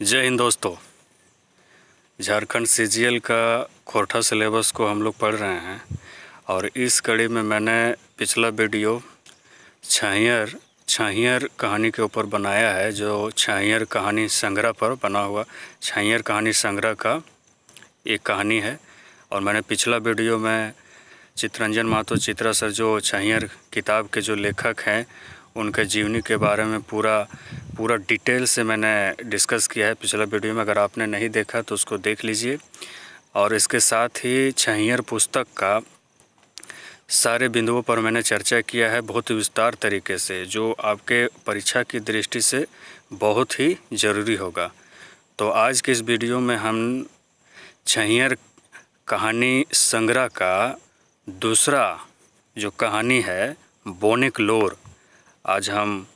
जय हिंद दोस्तों। झारखंड सीजीएल का खोरठा सिलेबस को हम लोग पढ़ रहे हैं और इस कड़ी में मैंने पिछला वीडियो छाहियर कहानी के ऊपर बनाया है, जो छाहियर कहानी संग्रह पर बना हुआ छाहियर कहानी संग्रह का एक कहानी है। और मैंने पिछला वीडियो में चित्तरंजन महतो चित्रा सर, जो छाहियर किताब के जो लेखक हैं, उनके जीवनी के बारे में पूरा डिटेल से मैंने डिस्कस किया है पिछला वीडियो में। अगर आपने नहीं देखा तो उसको देख लीजिए। और इसके साथ ही छाहियर पुस्तक का सारे बिंदुओं पर मैंने चर्चा किया है बहुत ही विस्तार तरीके से, जो आपके परीक्षा की दृष्टि से बहुत ही ज़रूरी होगा। तो आज के इस वीडियो में हम छाहियर कहानी संग्रह का दूसरा जो कहानी है बोनेक लोर, आज हम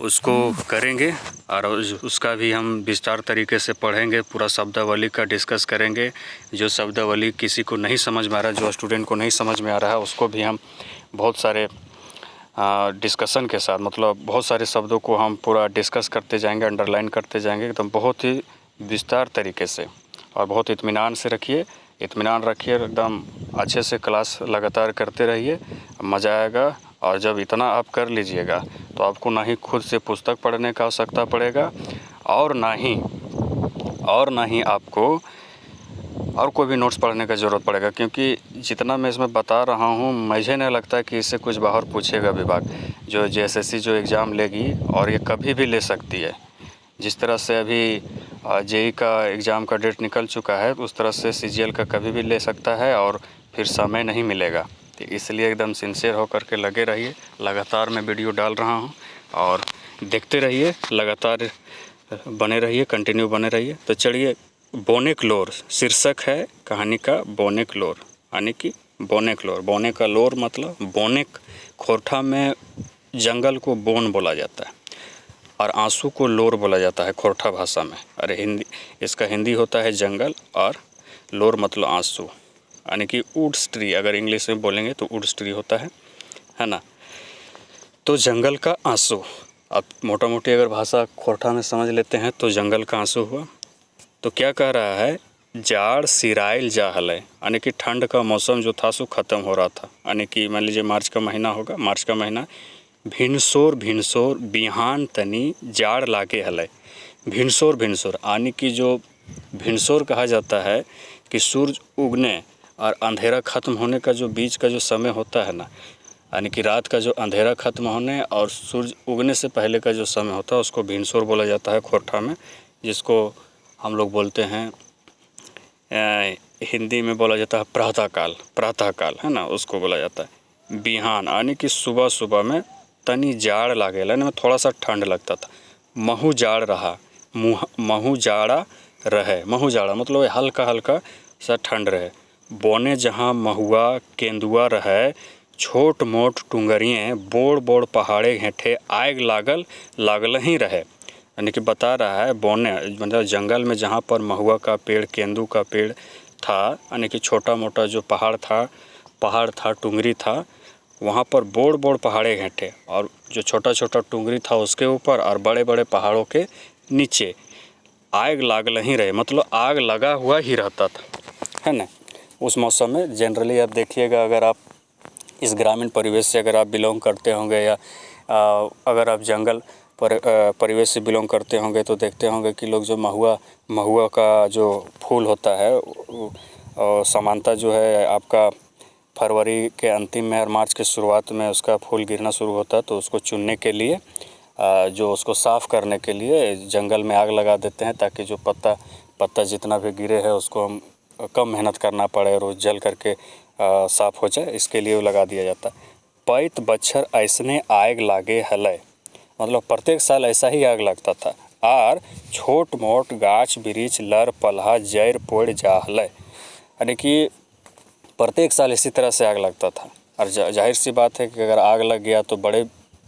उसको करेंगे और उसका भी हम विस्तार तरीके से पढ़ेंगे। पूरा शब्दावली का डिस्कस करेंगे। जो शब्दावली किसी को नहीं समझ में आ रहा है, जो स्टूडेंट को नहीं समझ में आ रहा है, उसको भी हम बहुत सारे डिस्कशन के साथ, मतलब बहुत सारे शब्दों को हम पूरा डिस्कस करते जाएंगे, अंडरलाइन करते जाएंगे एकदम बहुत ही विस्तार तरीके से। और बहुत इत्मीनान से रखिए, इत्मीनान रखिए, एकदम अच्छे से क्लास लगातार करते रहिए, मज़ा आएगा। और जब इतना आप कर लीजिएगा तो आपको ना ही खुद से पुस्तक पढ़ने का आवश्यकता पड़ेगा और ना ही आपको और कोई भी नोट्स पढ़ने का ज़रूरत पड़ेगा, क्योंकि जितना मैं इसमें बता रहा हूँ मुझे नहीं लगता कि इससे कुछ बाहर पूछेगा विभाग। जो जेएसएससी जो एग्ज़ाम लेगी, और ये कभी भी ले सकती है, जिस तरह से अभी जेई का एग्ज़ाम का डेट निकल चुका है, उस तरह से सीजीएल का कभी भी ले सकता है और फिर समय नहीं मिलेगा। तो इसलिए एकदम सिंसियर होकर के लगे रहिए। लगातार मैं वीडियो डाल रहा हूँ और देखते रहिए, लगातार बने रहिए, कंटिन्यू बने रहिए। तो चलिए, बोनेक लोर शीर्षक है कहानी का, बोनेक लोर यानी कि बोनेक लोर। बोने का लोर मतलब बोनेक, खोरठा में जंगल को बोन बोला जाता है और आंसू को लोर बोला जाता है खोरठा भाषा में। अरे इसका हिंदी होता है जंगल और लोर मतलब आंसू, यानी कि वुड्स ट्री। अगर इंग्लिश में बोलेंगे तो वुड्स ट्री होता है ना। तो जंगल का आंसू, अब मोटा मोटी अगर भाषा खोरठा में समझ लेते हैं तो जंगल का आंसू हुआ। तो क्या कह रहा है, जाड़ सिराइल जाहल है, यानी कि ठंड का मौसम जो था सो ख़त्म हो रहा था, यानी कि मान लीजिए मार्च का महीना होगा, मार्च का महीना। भिनसोर बिहान तनी जाड़ लागे हलै। भिनसोर यानी कि जो भिनसोर कहा जाता है कि सूरज उगने और अंधेरा ख़त्म होने का जो बीच का जो समय होता है ना, यानी कि रात का जो अंधेरा ख़त्म होने और सूरज उगने से पहले का जो समय होता है, उसको भिनसोर बोला जाता है खोरठा में, जिसको हम लोग बोलते हैं हिंदी में बोला जाता है प्रातःकाल है ना, उसको बोला जाता है। बिहान यानी कि सुबह में तनी जाड़ लागे, यानी में थोड़ा सा ठंड लगता था। महू जाड़ रहा, महू जाड़ा रहे, महू जाड़ा मतलब हल्का सा ठंड रहे। बोने जहाँ महुआ केंदुआ रहे, छोट मोट टुंगरिए बोड़ पहाड़े हेठे आग लागल ही रहे। यानी कि बता रहा है बोने मतलब जंगल में जहाँ पर महुआ का पेड़, केंदू का पेड़ था, यानी कि छोटा मोटा जो पहाड़ था, टुंगरी था, वहाँ पर बोड़ पहाड़े हेठे, और जो छोटा टुंगरी था उसके ऊपर और बड़े पहाड़ों के नीचे आग लागल ही रहे, मतलब आग लगा हुआ ही रहता था, है ना। उस मौसम में जनरली आप देखिएगा, अगर आप इस ग्रामीण परिवेश से अगर आप बिलोंग करते होंगे या अगर आप जंगल परिवेश से बिलोंग करते होंगे तो देखते होंगे कि लोग जो महुआ का जो फूल होता है, और सामान्यतः जो है आपका फरवरी के अंतिम में और मार्च के शुरुआत में उसका फूल गिरना शुरू होता है। तो उसको चुनने के लिए, जो उसको साफ़ करने के लिए जंगल में आग लगा देते हैं, ताकि जो पत्ता जितना भी गिरे है उसको हम कम मेहनत करना पड़े और जल करके साफ़ हो जाए, इसके लिए वो लगा दिया जाता है। पैत बच्छर ऐसने आग लागे हलै, मतलब प्रत्येक साल ऐसा ही आग लगता था। और छोट मोट गाछ वृक्ष लर पलहा जैर पोड़ जाहलै, यानी कि प्रत्येक साल इसी तरह से आग लगता था। और जाहिर सी बात है कि अगर आग लग गया तो बड़े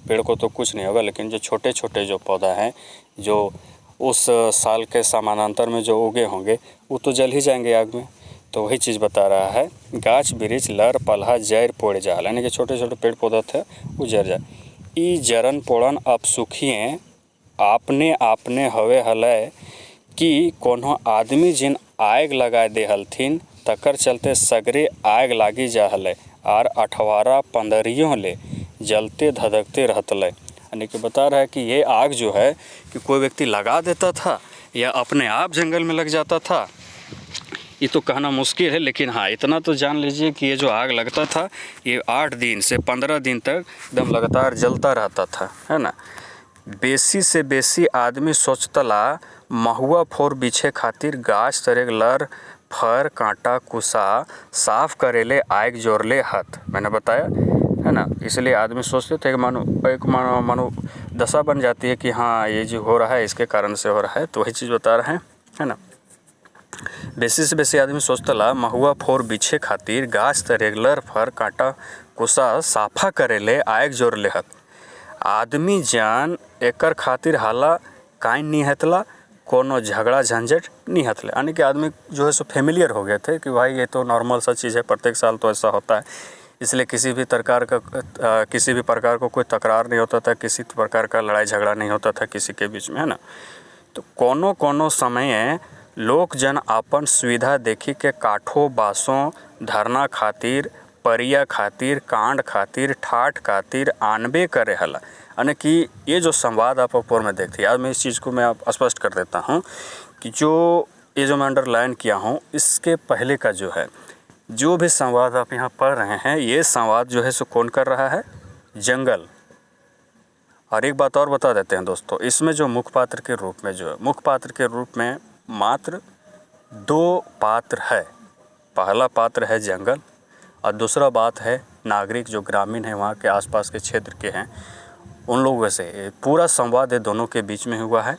पेड़ को तो कुछ नहीं होगा, लेकिन जो छोटे जो पौधा हैं, जो उस साल के समानांतर में जो उगे होंगे, वो तो जल ही जाएंगे आग में। तो वही चीज़ बता रहा है, गाछ वृक्ष लर पलहा जैर पोड़ जाहल, यानी कि छोटे पेड़ पौधा थे वो जर जाए। ई जरन पोड़न अब सुखिए आपने हवे हलै, कि कोनो आदमी जिन आग लगा दे हलथिन तकर चलते सगरे आग लागी जा हलै और 18-15 ले जलते धधकते रहतलै। यानी कि बता रहा है कि ये आग जो है कि कोई व्यक्ति लगा देता था या अपने आप जंगल में लग जाता था, ये तो कहना मुश्किल है, लेकिन हाँ इतना तो जान लीजिए कि ये जो आग लगता था ये 8 दिन से 15 दिन तक एकदम लगातार जलता रहता था, है ना। बेसी से बेसी आदमी सोचतला महुआ फोर बिछे खातिर गाछ तरे लर फर कांटा कुसा साफ करेले आग जोड़ले हथ, मैंने बताया है ना। इसलिए आदमी सोचते थे कि मानो दशा बन जाती है कि हाँ ये जो हो रहा है इसके कारण से हो रहा है, तो वही चीज़ बता रहे हैं, है ना। बेसी से बेसी आदमी सोचतला महुआ फोर बिछे खातिर गाछ त रेगलर फर कांटा कुसा साफा करेले आग जोड़ले हत। आदमी जान एकर खातिर हाला काइन नहीं हतला, कोनो झगड़ा झंझट नहीं हतले। यानी कि आदमी जो है सो फेमिलियर हो गए थे कि भाई ये तो नॉर्मल सा चीज़ है, प्रत्येक साल तो ऐसा होता है, इसलिए किसी भी प्रकार को कोई तकरार नहीं होता था, किसी प्रकार का लड़ाई झगड़ा नहीं होता था किसी के बीच में, है ना। तो कोनो समय लोग जन अपन सुविधा देखी के काठो बाँसों धरना खातिर, परिया खातिर, कांड खातिर, ठाठ खातिर आनबे करे हला। यानी कि ये जो संवाद आप ऊपर में देखते हैं, आज मैं इस चीज़ को मैं आप स्पष्ट कर देता हूँ कि जो ये जो मैं अंडरलाइन किया हूँ इसके पहले का जो है जो भी संवाद आप यहाँ पढ़ रहे हैं, ये संवाद जो है सो कौन कर रहा है, जंगल। और एक बात और बता देते हैं दोस्तों, इसमें जो मुख्य पात्र के रूप में जो है, मुख्य पात्र के रूप में मात्र 2 पात्र है। पहला पात्र है जंगल और दूसरा बात है नागरिक जो ग्रामीण है, वहाँ के आसपास के क्षेत्र के हैं, उन लोगों से पूरा संवाद दोनों के बीच में हुआ है।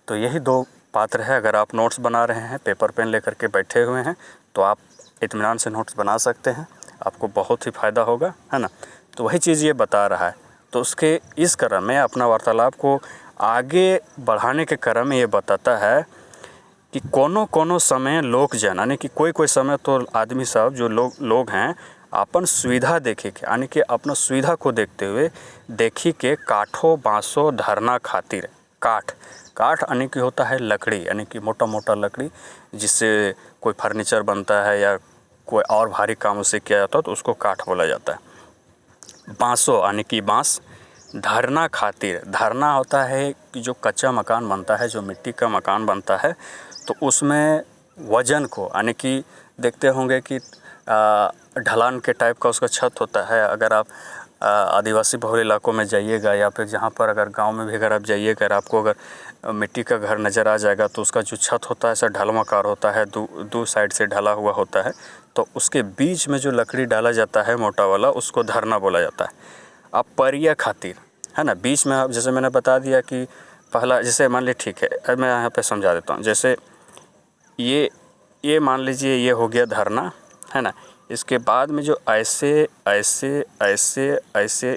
तो यही 2 पात्र है। अगर आप नोट्स बना रहे हैं, पेपर पेन लेकर के बैठे हुए हैं, तो आप इत्मीनान से नोट्स बना सकते हैं, आपको बहुत ही फ़ायदा होगा, है ना। तो वही चीज़ ये बता रहा है। तो उसके इस क्रम में अपना वार्तालाप को आगे बढ़ाने के क्रम में ये बताता है कि कोनो समय लोग जन, यानी कि कोई समय तो आदमी सब जो लोग हैं अपन सुविधा देखे के, यानी कि अपना सुविधा को देखते हुए देखी के काठो बाँसों धरना खातिर, काठ यानी कि होता है लकड़ी, यानी कि मोटा लकड़ी जिससे कोई फर्नीचर बनता है या कोई और भारी काम उसे किया जाता है, तो उसको काठ बोला जाता है। बाँसों यानी कि बाँस, धरना खातिर, धरना होता है कि जो कच्चा मकान बनता है, जो मिट्टी का मकान बनता है, तो उसमें वजन को, यानी कि देखते होंगे कि ढलान के टाइप का उसका छत होता है। अगर आप आदिवासी बहुल इलाकों में जाइएगा या फिर जहाँ पर अगर गांव में भी अगर आप जाइएगा, अगर आपको अगर मिट्टी का घर नज़र आ जाएगा, तो उसका जो छत होता है ऐसा ढलवाकार होता है, दो साइड से ढला हुआ होता है, तो उसके बीच में जो लकड़ी डाला जाता है मोटा वाला, उसको धरना बोला जाता है। अब परिया खातिर, है ना, बीच में, जैसे मैंने बता दिया कि पहला, जैसे मान लीजिए, ठीक है, मैं यहाँ पे समझा देता हूँ। जैसे ये मान लीजिए ये हो गया धरना, है ना। इसके बाद में जो ऐसे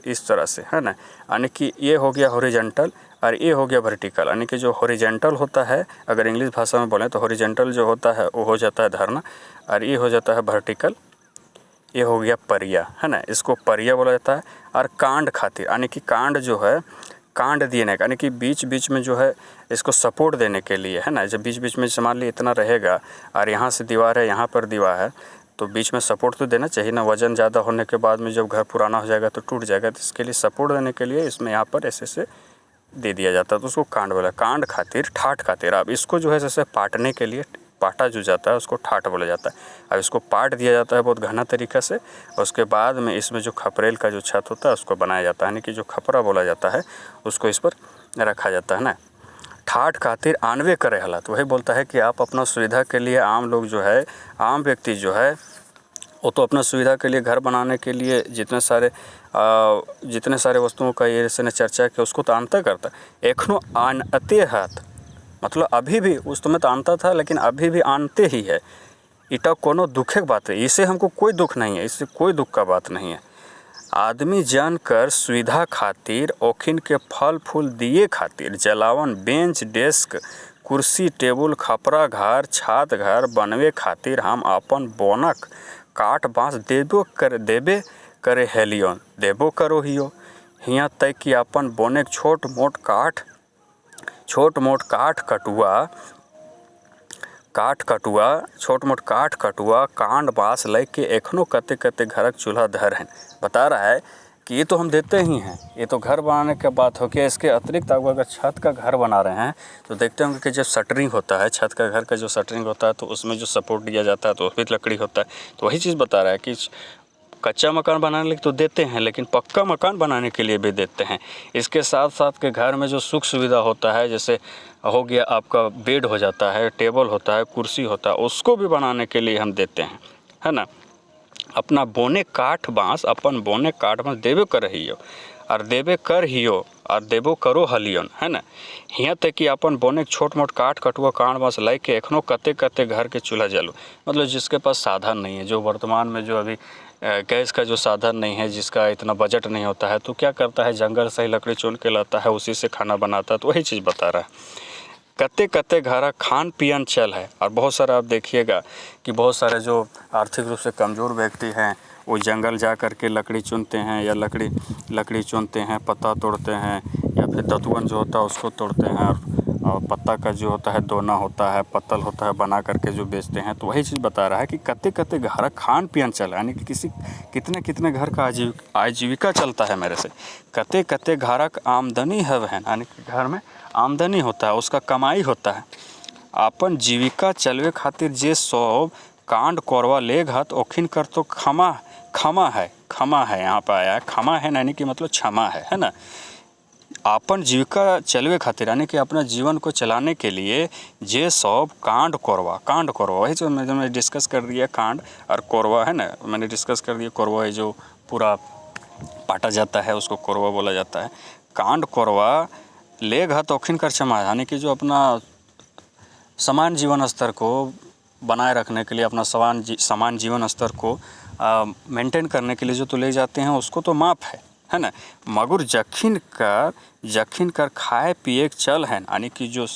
इस तरह से, है ना, यानी कि ये हो गया हॉरिजॉन्टल और ये हो गया वर्टिकल। यानी कि जो हॉरिजॉन्टल होता है, अगर इंग्लिश भाषा में बोलें तो हॉरिजॉन्टल जो होता है वो हो जाता है धरना, और ये हो जाता है वर्टिकल, ये हो गया परिया, है ना, इसको परिया बोला जाता है। और कांड खातिर, यानी कि कांड जो है, कांड देने का, यानी कि बीच में जो है इसको सपोर्ट देने के लिए, है ना, जब बीच में मान लीजिए इतना रहेगा और यहाँ से दीवार है, यहाँ पर दीवार है, तो बीच में सपोर्ट तो देना चाहिए ना। वज़न ज़्यादा होने के बाद में जब घर पुराना हो जाएगा तो टूट जाएगा, तो इसके लिए सपोर्ट देने के लिए इसमें यहाँ पर ऐसे दे दिया जाता है, तो उसको कांड बोला। कांड खातिर, ठाठ खातिर, अब इसको जो है जैसे पाटने के लिए, पाटा जो जाता है उसको ठाठ बोला जाता है। अब इसको पाट दिया जाता है बहुत घना तरीक़ा से, और उसके बाद में इसमें जो खपरेल का जो छत होता है उसको बनाया जाता है, यानी कि जो खपरा बोला जाता है उसको इस पर रखा जाता है ना। ठाठ खातिर आनवे करे हालत, वही बोलता है कि आप अपना सुविधा के लिए, आम लोग जो है, आम व्यक्ति जो है, वो तो अपना सुविधा के लिए, घर बनाने के लिए जितने सारे वस्तुओं का ये ने चर्चा किया उसको तो आनता करता है। एखनो आनते हाथ, मतलब अभी भी उस समय तो आनता था, लेकिन अभी भी आनते ही है। इटा कोनो दुखे की बात है, इससे हमको कोई दुख नहीं है, इससे कोई दुख का बात नहीं है। आदमी जानकर सुविधा खातिर, ओखिन के फल फूल दिए खातिर, जलावन बेंच डेस्क कुर्सी टेबुल खपरा घर छात घर बनवे खातिर हम अपन बोनक काट बाँस देबे करे हेलियन, देबो करो हियो। हियाँ तक कि अपन बोने छोट मोट काठ कटुआ काठ कटुआ छोट मोट काठ कटुआ कांड बाँस लग के एखनो कते कते घरक चूल्हा धर हैं। बता रहा है कि ये तो हम देते ही हैं, ये तो घर बनाने की बात हो गया। इसके अतिरिक्त आप अगर छत का घर बना रहे हैं तो देखते होंगे कि जब शटरिंग होता है, छत का घर का जो शटरिंग होता है तो उसमें जो सपोर्ट दिया जाता है तो उसमें लकड़ी होता है। तो वही चीज़ बता रहा है कि कच्चा मकान बनाने के लिए तो देते हैं, लेकिन पक्का मकान बनाने के लिए भी देते हैं। इसके साथ साथ के घर में जो सुख सुविधा होता है, जैसे हो गया आपका बेड हो जाता है, टेबल होता है, कुर्सी होता है, उसको भी बनाने के लिए हम देते हैं, है ना। अपना बोने काठ बाँस अपन बोने काठ बाँस देबे कर रहियो और देबे कर हियो और देबो करो हलियन, है ना। यहाँ तक कि अपन बोने छोट मोट काठ कटुआ कांड बाँस ला के एखनो कते कते घर के चूल्हा जलो। मतलब जिसके पास साधन नहीं है, जो वर्तमान में जो अभी गैस का जो साधन नहीं है, जिसका इतना बजट नहीं होता है, तो क्या करता है, जंगल से ही लकड़ी चुन के लाता है, उसी से खाना बनाता है। तो वही चीज़ बता रहा है। कते कते घर खान पियन चल है। और बहुत सारा आप देखिएगा कि बहुत सारे जो आर्थिक रूप से कमज़ोर व्यक्ति हैं वो जंगल जा कर के लकड़ी चुनते हैं या लकड़ी चुनते हैं, पत्ता तोड़ते हैं या फिर दतुअन जो होता है उसको तोड़ते हैं और पत्ता का जो होता है दोना होता है, पत्तल होता है, बना करके जो बेचते हैं। तो वही चीज़ बता रहा है कि कते कते घर खान पियन चल, यानी कि कितने घर का आजीविका चलता है मेरे से। कते कते घरक आमदनी है, यानी कि घर में आमदनी होता है, उसका कमाई होता है। अपन जीविका चलवे खातिर जे सब कांड कोरवा लेग हत ओखिन कर तो क्षमा है। यहाँ पर आया क्षमा है, यानी कि मतलब क्षमा है ना। अपन जीविका चलवे खातिर, यानी कि अपना जीवन को चलाने के लिए जे सब कांड कोरवा वही जो मैंने डिस्कस कर दिया, कांड और कोरवा, है ना। मैंने डिस्कस कर दिया कोरवा है जो पूरा पाटा जाता है, उसको कोरवा बोला जाता है। कांड कोरवा ले घा तोखिन कर क्षमा, यानी कि जो अपना समान जीवन स्तर को बनाए रखने के लिए, अपना समान जीवन स्तर को मेंटेन करने के लिए जो तो ले जाते हैं उसको तो माफ़ है ना। मगर जखिन कर खाए पिए चल हैं, यानी कि जो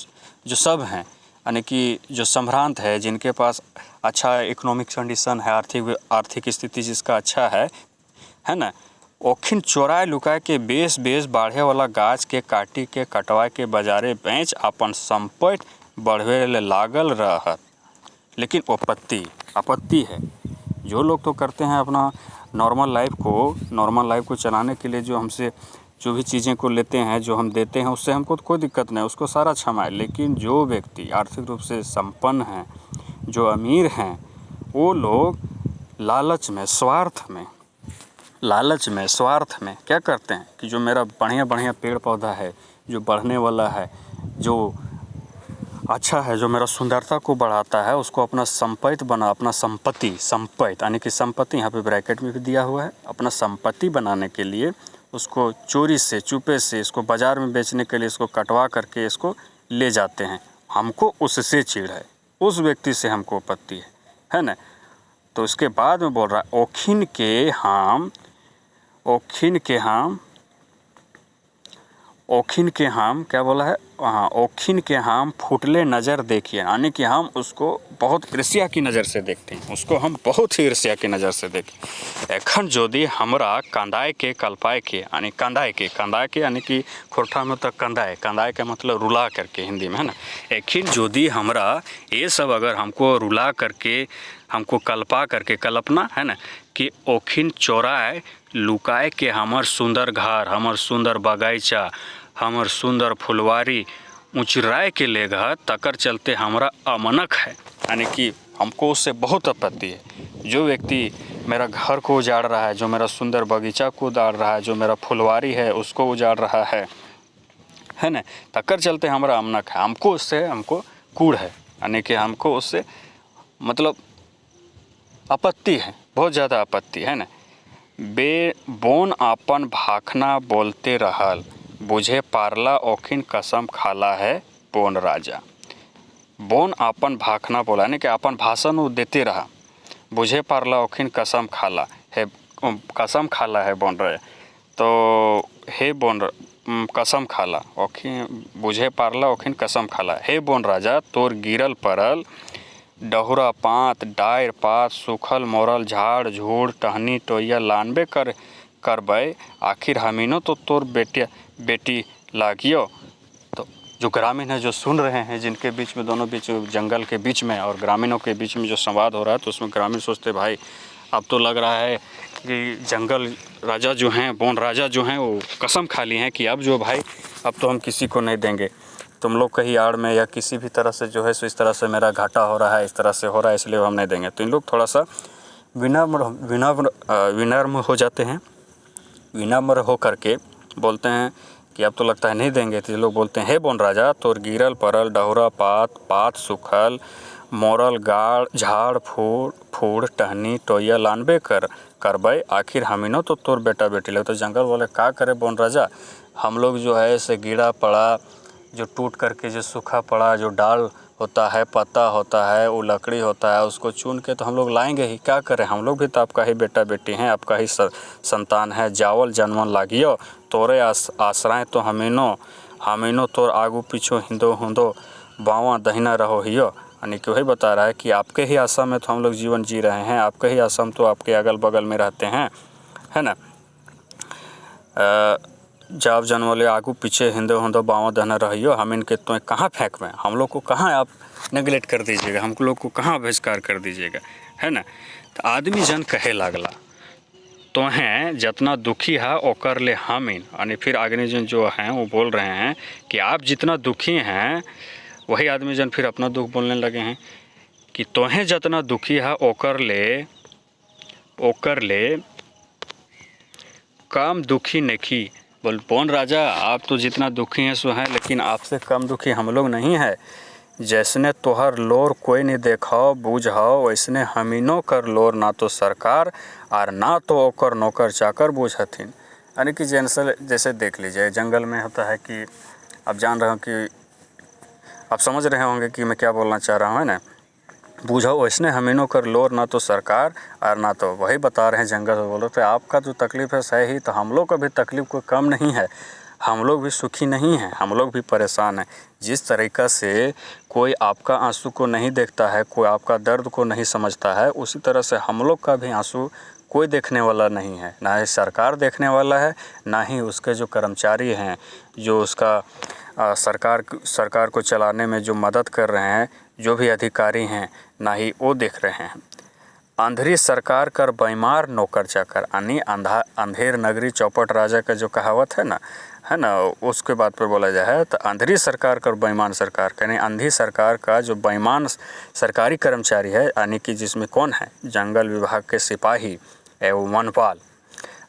सब हैं, यानी कि जो संभ्रांत है, जिनके पास अच्छा इकोनॉमिक कंडीशन है, आर्थिक स्थिति जिसका अच्छा है ना, ओखिन चोराए लुकाए के बेस बढ़े वाला गाछ के काटी के कटवा के बाजारे बेच अपन संपत्ति बढ़वे ले लागल रहत। लेकिन आपत्ति है। जो लोग तो करते हैं अपना नॉर्मल लाइफ को चलाने के लिए, जो हमसे जो भी चीज़ें को लेते हैं, जो हम देते हैं, उससे हमको तो कोई दिक्कत नहीं, उसको सारा क्षमा है। लेकिन जो व्यक्ति आर्थिक रूप से संपन्न हैं, जो अमीर हैं, वो लोग लालच में स्वार्थ में क्या करते हैं कि जो मेरा बढ़िया पेड़ पौधा है, जो बढ़ने वाला है, जो अच्छा है, जो मेरा सुंदरता को बढ़ाता है, उसको अपना संपत्ति यानी कि संपत्ति यहाँ पे ब्रैकेट में भी दिया हुआ है। अपना संपत्ति बनाने के लिए उसको चोरी से चुपे से इसको बाज़ार में बेचने के लिए इसको कटवा करके इसको ले जाते हैं। हमको उससे चिढ़ है, उस व्यक्ति से हमको आपत्ति है ना। तो इसके बाद में बोल रहा है ओखिन के हम क्या बोला है, ओखिन के हम फुटले नज़र देखिए, यानी कि हम उसको बहुत ईर्ष्या की नज़र से देखते हैं, उसको हम बहुत ही ईर्ष्या की नज़र से देखें। एखन जोदी हमरा कंदाय के कल्पाय के, यानी कंदाय के यानी कि खोरठा में तो कंदाय के मतलब रुला करके हिंदी में, है ना। एखिन जोदी हमरा ये सब अगर हमको रुला करके, हमको कल्पा करके, कल्पना है ना, कि ओखिन चोराए लुकाए के हमर सुंदर घर, हमर सुंदर बगीचा, हमर सुंदर फुलवारी उचराए के लेगा, तकर चलते हमरा अमनक है, यानी कि हमको उससे बहुत आपत्ति है। जो व्यक्ति मेरा घर को उजाड़ रहा है, जो मेरा सुंदर बगीचा को उजाड़ रहा है, जो मेरा फुलवारी है उसको उजाड़ रहा है ना, तकर चलते हमरा अमनक है, हमको कूड़ है, यानी कि हमको उससे मतलब आपत्ति है, बहुत ज़्यादा आपत्ति है ना। बोन आपन भाखना बोलते रहल, बुझे पारला ओखिन कसम खाला है बोन राजा। बोन आपन भाखना बोला, यानी कि अपन भाषण वो देते रहा, बुझे पारला ओखिन कसम खाला है बोन राजा। तो हे बोन कसम खाला ओखिन, बुझे पारला ओखिन कसम खाला, हे बोन राजा तोर गिरल परल डहुरा पात डायर पात सूखल मोरल झाड़ झूड़ टहनी टोइया लानबे करबै, आखिर हमीनो तो तोर बेटी लागियो। तो जो ग्रामीण है जो सुन रहे हैं, जिनके बीच में दोनों बीच जंगल के बीच में और ग्रामीणों के बीच में जो संवाद हो रहा है, तो उसमें ग्रामीण सोचते भाई अब तो लग रहा है कि जंगल राजा जो हैं, वन राजा जो हैं, वो कसम खा लिए हैं कि अब जो भाई अब तो हम किसी को नहीं देंगे, तुम लोग कहीं आड़ में या किसी भी तरह से जो है सो इस तरह से मेरा घाटा हो रहा है, इस तरह से हो रहा है, इसलिए हम नहीं देंगे। तो इन लोग थोड़ा सा विनम्र हो जाते हैं, विनम्र हो करके बोलते हैं कि अब तो लगता है नहीं देंगे। तो ये लोग बोलते हैं, हे वन राजा, तोर गिरल परल डहुरा पात सुखल मोरल गाड़ झाड़ फूड़ टहनी टोया लानबे करबे, आखिर हमीनो तो तोर बेटा बेटी लगे। तो जंगल वाले क्या करे वन राजा, हम लोग जो है ऐसे गिरा पड़ा, जो टूट करके जो सूखा पड़ा, जो डाल होता है, पत्ता होता है, वो लकड़ी होता है, उसको चुन के तो हम लोग लाएंगे ही, क्या करें, हम लोग भी तो आपका ही बेटा बेटी हैं, आपका ही संतान है। जावल जन्मन लागियो तोरे आश्रय तो हमीनो तोर आगू पीछू हिंदो बावा दहिना रहो हियो। यानी कि वही बता रहा है कि आपके ही आशा में तो हम लोग जीवन जी रहे हैं, आपके ही आशा में तो आपके अगल बगल में रहते हैं, है ना। जाव जनवले आगू पीछे हिंदो बावा दहना रहियो, हम इनके तो कहाँ फेंक में, हम लोग को कहाँ आप नेगलेक्ट कर दीजिएगा, हम लोग को कहाँ बहिष्कार कर दीजिएगा, है ना। तो आदमी जन कहे लागला तो हैं जितना दुखी है ओकर ले हमीन, यानी फिर अग्नि जन जो हैं वो बोल रहे हैं कि आप जितना दुखी हैं, वही आदमी जन फिर अपना दुख बोलने लगे हैं कि तोहें जितना दुखी है ओकर ले कम दुखी नहीं। बोल वन राजा, आप तो जितना दुखी हैं सो हैं, लेकिन आपसे कम दुखी हम लोग नहीं है। जैसने तोहर लोर कोई नहीं देखाओ बूझाओ, वैसने हमीनो कर लोर ना तो सरकार और ना तो ओकर नौकर चाकर बूझथिन। यानी कि जैसे देख लीजिए जंगल में होता है कि आप जान रहे हो कि आप समझ रहे होंगे कि मैं क्या बोलना चाह रहा हूँ, है ना। बूझो वैसने हमीनो कर लोर ना तो सरकार और ना तो, वही बता रहे हैं जंगल से बोलो। तो आपका जो तकलीफ़ है सही, तो हम लोग का भी तकलीफ़ कोई कम नहीं है, हम लोग भी सुखी नहीं हैं, हम लोग भी परेशान हैं। जिस तरीक़ा से कोई आपका आंसू को नहीं देखता है, कोई आपका दर्द को नहीं समझता है, उसी तरह से हम लोग का भी आंसू कोई देखने वाला नहीं है, ना ही सरकार देखने वाला है, ना ही उसके जो कर्मचारी हैं, जो उसका सरकार को चलाने में जो मदद कर रहे हैं, जो भी अधिकारी हैं, ना ही वो देख रहे हैं। अंधेरी सरकार कर बेमार नौकर चाकर, यानी अंधेर नगरी चौपट राजा का जो कहावत है ना, उसके बात पर बोला जाए तो अंधेरी सरकार कर बेईमान सरकार, यानी अंधी सरकार का जो बेईमान सरकारी कर्मचारी है, यानी कि जिसमें कौन है, जंगल विभाग के सिपाही एवं वनपाल,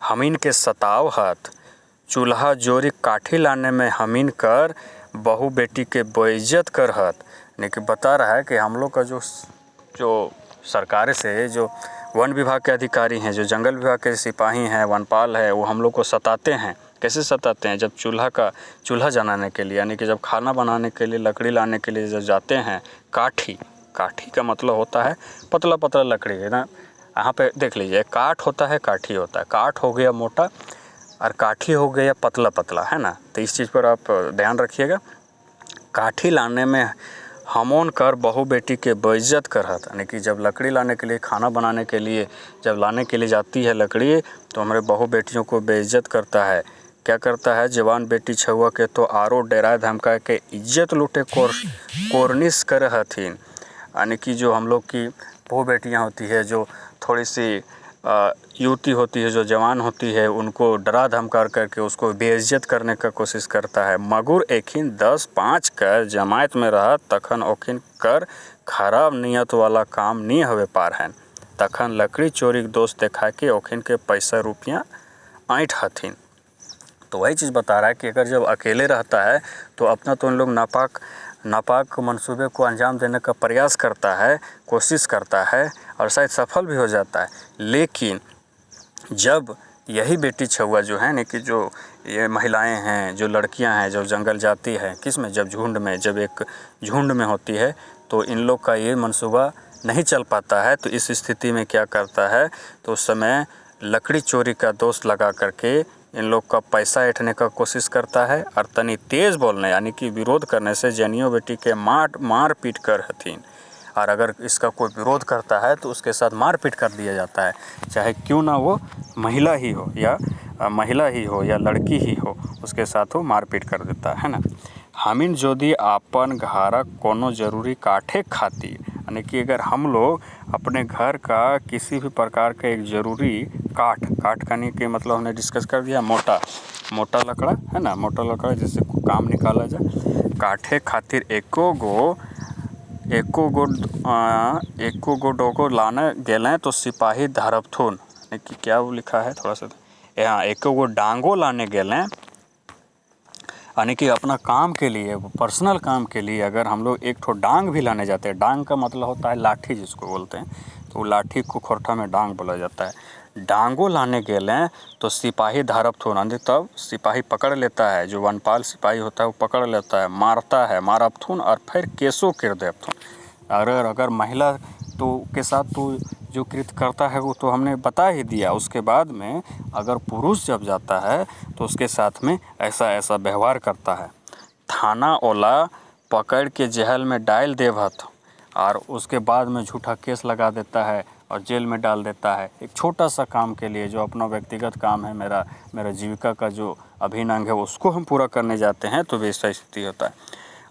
हमीन के सताव हाथ चूल्हा जोरी काठी लाने में हमीन कर बहू बेटी के बेइज्जत कर हत। यानी कि बता रहा है कि हम लोग का जो सरकार से जो वन विभाग के अधिकारी हैं, जो जंगल विभाग के सिपाही हैं, वनपाल है, वो हम लोग को सताते हैं। कैसे सताते हैं, जब चूल्हा जलाने के लिए, यानी कि जब खाना बनाने के लिए लकड़ी लाने के लिए जब जाते हैं, काठी का मतलब होता है पतला पतला लकड़ी, है ना। यहाँ पे देख लीजिए, काठ होता है, काठी होता है, काठ हो गया मोटा और काठी हो गया पतला पतला, है ना। तो इस चीज़ पर आप ध्यान रखिएगा। काठी लाने में हमोन कर बहू बेटी के बेइज्जत करत, यानी कि जब लकड़ी लाने के लिए, खाना बनाने के लिए जब लाने के लिए जाती है लकड़ी, तो हमारे बहू बेटियों को बेइज्जत करता है। क्या करता है, जवान बेटी छुआ के तो आरो डरा धमका के इज्जत लूटे कोरनिस कर हथिन। यानी कि जो हम लोग की बहू बेटियाँ होती है, जो थोड़ी सी युवती होती है, जो जवान होती है, उनको डरा धमकार करके उसको बेइज्जत करने का कोशिश करता है। मगुर एखिन 10-5 कर जमायत में रह तखन ओखिन कर खराब नियत वाला काम नहीं हवे पार है, तखन लकड़ी चोरी दोस्त देखा के ओखिन के पैसा रुपया ऐंठ हथिन। तो वही चीज़ बता रहा है कि अगर जब अकेले रहता है तो अपना तो उन लोग नापाक मंसूबे को अंजाम देने का प्रयास करता है, कोशिश करता है और शायद सफल भी हो जाता है। लेकिन जब यही बेटी छुआ जो है, ना कि जो ये महिलाएं हैं, जो लड़कियां हैं, जब जंगल जाती है, किस में, जब झुंड में, जब एक झुंड में होती है, तो इन लोग का ये मंसूबा नहीं चल पाता है। तो इस स्थिति में क्या करता है, तो उस समय लकड़ी चोरी का दोष लगा करके इन लोग का पैसा ऐंठने का कोशिश करता है और तनी तेज़ बोलने, यानी कि विरोध करने से जनियों बेटी के मार पीट कर हथिन। और अगर इसका कोई विरोध करता है तो उसके साथ मारपीट कर दिया जाता है, चाहे क्यों ना वो महिला ही हो या लड़की ही हो, उसके साथ वो मारपीट कर देता है ना। हमीन यदि आपन घरक कोनो जरूरी काठे खातिर, यानी कि अगर हम लोग अपने घर का किसी भी प्रकार का एक ज़रूरी काठ खाने के मतलब हमने डिस्कस कर दिया, मोटा लकड़ा है ना, मोटा लकड़ा जिससे काम निकाला जाए, काठे खातिर एको गो डोको लाने गेलें तो सिपाही धरपथुन, कि क्या वो लिखा है थोड़ा सा यहाँ, एको गो डांगो लाने गेलें, यानी कि अपना काम के लिए, पर्सनल काम के लिए अगर हम लोग एक ठो डांग भी लाने जाते हैं, डांग का मतलब होता है लाठी जिसको बोलते हैं, तो वो लाठी को खोरठा में डांग बोला जाता है। डांगो लाने गेलें तो सिपाही धरपथुन, यानी तब सिपाही पकड़ लेता है, जो वनपाल सिपाही होता है वो पकड़ लेता है, मारता है, मारपथुन और फिर केसो किरदेपथुन। अगर महिला तो के साथ तो जो कृत्य करता है वो तो हमने बता ही दिया। उसके बाद में अगर पुरुष जब जाता है तो उसके साथ में ऐसा व्यवहार करता है। थाना ओला पकड़ के जेल में डाल देवत और उसके बाद में झूठा केस लगा देता है और जेल में डाल देता है, एक छोटा सा काम के लिए, जो अपना व्यक्तिगत काम है, मेरा जीविका का जो अभिन्न अंग है उसको हम पूरा करने जाते हैं, तो वैसा स्थिति होता है।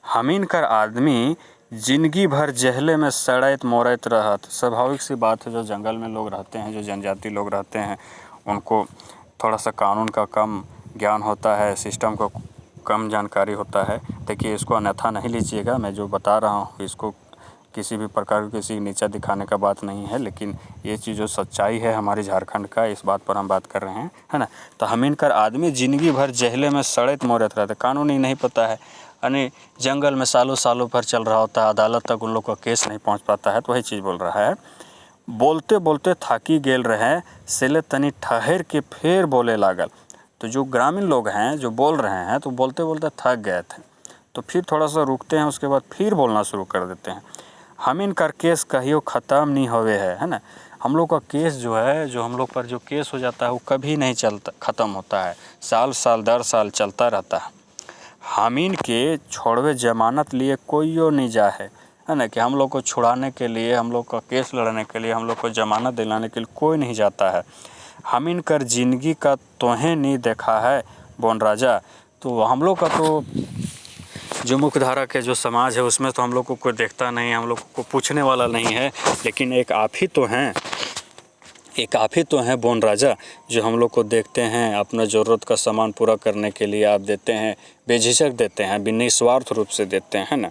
हमीन कर आदमी जिंदगी भर जहले में सड़ैत मोरैत रहत। स्वाभाविक सी बात है, जो जंगल में लोग रहते हैं, जो जनजाति लोग रहते हैं, उनको थोड़ा सा कानून का कम ज्ञान होता है, सिस्टम का कम जानकारी होता है। देखिए, इसको अन्यथा नहीं लीजिएगा, मैं जो बता रहा हूँ इसको किसी भी प्रकार की किसी नीचा दिखाने का बात नहीं है, लेकिन ये चीज़ जो सच्चाई है हमारे झारखंड का, इस बात पर हम बात कर रहे हैं, है ना। तो हमीन कर आदमी जिंदगी भर जहले में सड़ैत मोरैत रहते, कानून ही नहीं पता है, यानी जंगल में सालों भर चल रहा होता है, अदालत तक उन लोग का केस नहीं पहुंच पाता है। तो वही चीज़ बोल रहा है, बोलते बोलते थाकी गेल रहे, सेले तनी ठहर के फिर बोले लागल। तो जो ग्रामीण लोग हैं जो बोल रहे हैं, तो बोलते बोलते थक गए थे, तो फिर थोड़ा सा रुकते हैं, उसके बाद फिर बोलना शुरू कर देते हैं। हमीन कर केस कहियो ख़त्म नहीं होवे है ना। हम लोग का केस जो है, जो हम लोग पर जो केस हो जाता है वो कभी नहीं ख़त्म होता है, साल दर साल चलता रहता है। हमीन के छोड़वे जमानत लिए कोईयो नहीं जा है ना, कि हम लोग को छुड़ाने के लिए, हम लोग का केस लड़ने के लिए, हम लोग को जमानत दिलाने के लिए कोई नहीं जाता है। हमीन कर जिंदगी का तोहें नहीं देखा है बोन राजा। तो हम लोग का तो जो मुख्य धारा के जो समाज है उसमें तो हम लोग को कोई देखता नहीं, हम लोग को पूछने वाला नहीं है, लेकिन एक आप ही तो हैं बोन राजा, जो हम लोग को देखते हैं, अपना ज़रूरत का सामान पूरा करने के लिए आप देते हैं, बेझिझक देते हैं, निस्वार्थ रूप से देते हैं ना।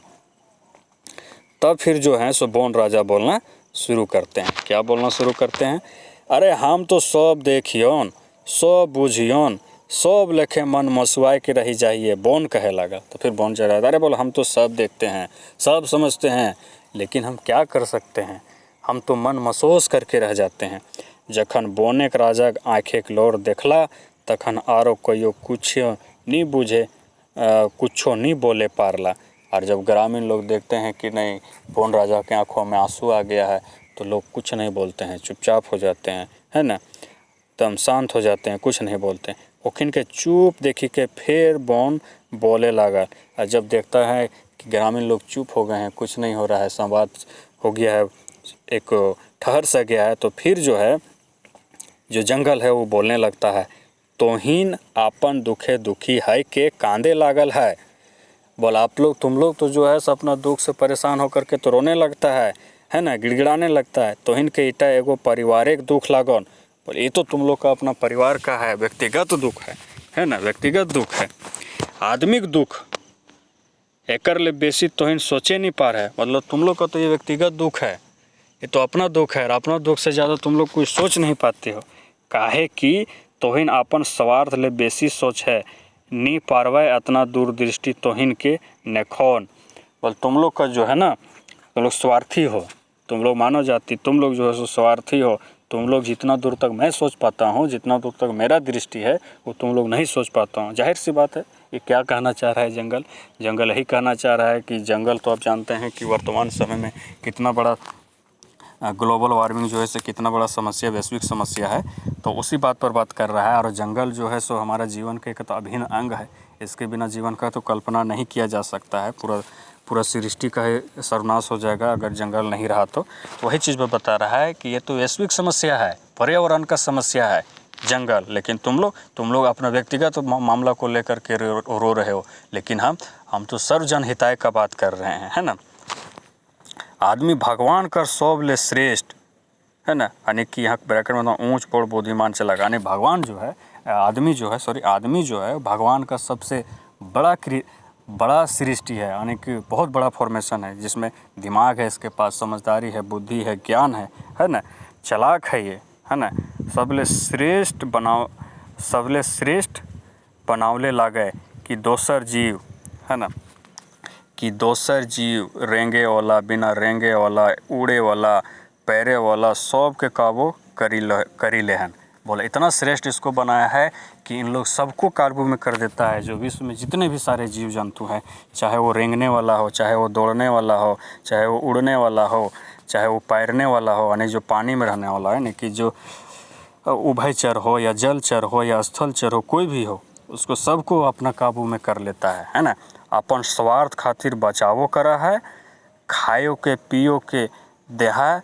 तब फिर जो है सो बोन राजा बोलना शुरू करते हैं। क्या बोलना शुरू करते हैं? अरे हम तो सब देखियोन, सब बुझियोन, सब लेखे मन मसुआए के रही जाइए, बोन कहे लगा। तो फिर बोन चला, अरे बोल हम तो सब देखते हैं, सब समझते हैं, लेकिन हम क्या कर सकते हैं, हम तो मन मसोस करके रह जाते हैं। जखन बोने के राजा आँखें के लोर देखला, तखन आरो कोई कुछ नहीं बुझे, कुछो नहीं बोले पारला। और जब ग्रामीण लोग देखते हैं कि नहीं, बोन राजा के आंखों में आंसू आ गया है, तो लोग कुछ नहीं बोलते हैं, चुपचाप हो जाते हैं, है ना, तम शांत हो जाते हैं, कुछ नहीं बोलते हैं। ओखिन के चुप देखी के फिर बोन बोले लगा। और जब देखता है कि ग्रामीण लोग चुप हो गए हैं, कुछ नहीं हो रहा है, संवाद हो गया है, एक ठहर सा गया है, तो फिर जो है, जो जंगल है वो बोलने लगता है, तोहीन आपन दुखे दुखी है के कांदे लागल है। बोल आप लोग, तुम लोग तो जो है सब अपना दुख से परेशान होकर के तो रोने लगता है ना, गिड़गिड़ाने लगता है। तो इनके इटा एगो पारिवारिक दुख लागन। बोल ये तो तुम लोग का अपना परिवार का है, व्यक्तिगत दुख है ना, व्यक्तिगत दुख है। आदमिक दुख एकर ले बेसी तोहिन सोचे नहीं पा रहे। मतलब तुम लोग का तो ये व्यक्तिगत दुख है, ये तो अपना दुख है, और अपना दुख से ज़्यादा तुम लोग कुछ सोच नहीं पाते हो। काहे कि तोहिन अपन स्वार्थ ले बेसी सोच है, नी पारवाए अतना दूरदृष्टि तोहिन के नेखोन। बोल तुम लोग का जो है ना, तुम लोग स्वार्थी हो, तुम लोग मानव जाति, तुम लोग जो है सो स्वार्थी हो। तुम लोग जितना दूर तक मैं सोच पाता हूँ, जितना दूर तक मेरा दृष्टि है, वो तुम लोग नहीं सोच पाता हूँ। जाहिर सी बात है, ये क्या कहना चाह रहा है जंगल यही कहना चाह रहा है कि जंगल तो आप जानते हैं कि वर्तमान समय में कितना बड़ा ग्लोबल वार्मिंग जो है सो कितना बड़ा समस्या, वैश्विक समस्या है। तो उसी बात पर बात कर रहा है। और जंगल जो है सो हमारा जीवन का एक तो अभिन्न अंग है, इसके बिना जीवन का तो कल्पना नहीं किया जा सकता है। पूरा सृष्टि का सर्वनाश हो जाएगा अगर जंगल नहीं रहा तो। वही चीज़ पर बता रहा है कि ये तो वैश्विक समस्या है, पर्यावरण का समस्या है, जंगल, लेकिन तुम लोग अपना व्यक्तिगत मामला को लेकर के रो रहे हो, लेकिन हम तो सर्वजन हिताय का बात कर रहे हैं, है ना। आदमी भगवान कर सब ले श्रेष्ठ, है ना, यानी कि यहाँ ब्रैकेट में ऊंच बड़ बुद्धिमान चला गया, यानी भगवान जो है आदमी जो है भगवान का सबसे बड़ा सृष्टि है, यानी कि बहुत बड़ा फॉर्मेशन है, जिसमें दिमाग है, इसके पास समझदारी है, बुद्धि है, ज्ञान है ना, चालाक है ये, है ना। सबले श्रेष्ठ बनावले लागे कि दोसर जीव, है ना, कि दोसर जीव रेंगे वाला, बिना रेंगे वाला, उड़े वाला, पैरे वाला, सब के काबू करी ले हन। बोला इतना श्रेष्ठ इसको बनाया है कि इन लोग सबको काबू में कर देता है। जो विश्व में जितने भी सारे जीव जंतु हैं, चाहे वो रेंगने वाला हो, चाहे वो दौड़ने वाला हो, चाहे वो उड़ने वाला हो, चाहे वो तैरने वाला हो, यानी जो पानी में रहने वाला है, यानी कि जो उभयचर हो या जलचर हो या स्थलचर हो, कोई भी हो, उसको सबको अपना काबू में कर लेता है ना। अपन स्वार्थ खातिर बचावो करा है, खायो के पियो के दे है,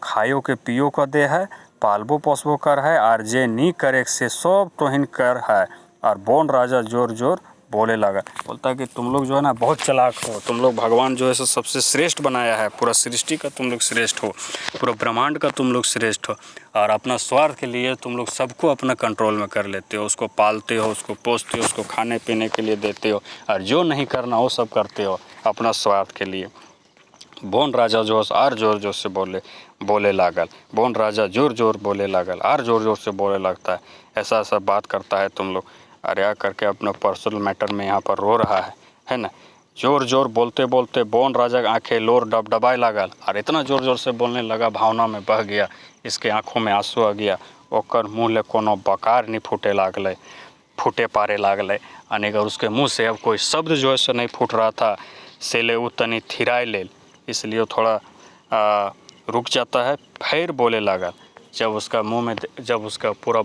खायो के पियो का दे है, पालबो पोसबो कर है, और जे नी करे से सब तोहिन कर है। और बोन राजा जोर जोर बोले लगा, बोलता है कि तुम लोग जो है ना बहुत चालाक हो, तुम लोग भगवान जो है सबसे श्रेष्ठ बनाया है, पूरा सृष्टि का तुम लोग श्रेष्ठ हो, पूरा ब्रह्मांड का तुम लोग श्रेष्ठ हो, और अपना स्वार्थ के लिए तुम लोग सबको अपना कंट्रोल में कर लेते हो, उसको पालते हो, उसको पोसते हो, उसको खाने पीने के लिए देते हो, और जो नहीं करना वो सब करते हो अपना स्वार्थ के लिए। बोन राजा जो आर जोर जोर से बोले लागल, बोन राजा जोर जोर बोले लागल, आर जोर जोर से बोले लगता है, ऐसा बात करता है तुम लोग। अरे आ करके अपना पर्सनल मैटर में यहाँ पर रो रहा है ना। जोर जोर बोलते बोलते बोन राजा आंखें लोर डबडबाए लागल, और इतना जोर जोर से बोलने लगा, भावना में बह गया, इसके आंखों में आंसू आ गया, ओकर मुँह ले कोनो बकार नहीं फूटे पारे लागल, यानी कि उसके मुँह से अब कोई शब्द जो है से नहीं फूट रहा था, से ले तनी थिराए ले, इसलिए थोड़ा रुक जाता है, फिर बोले लगा। जब उसका मुंह में जब उसका पूरा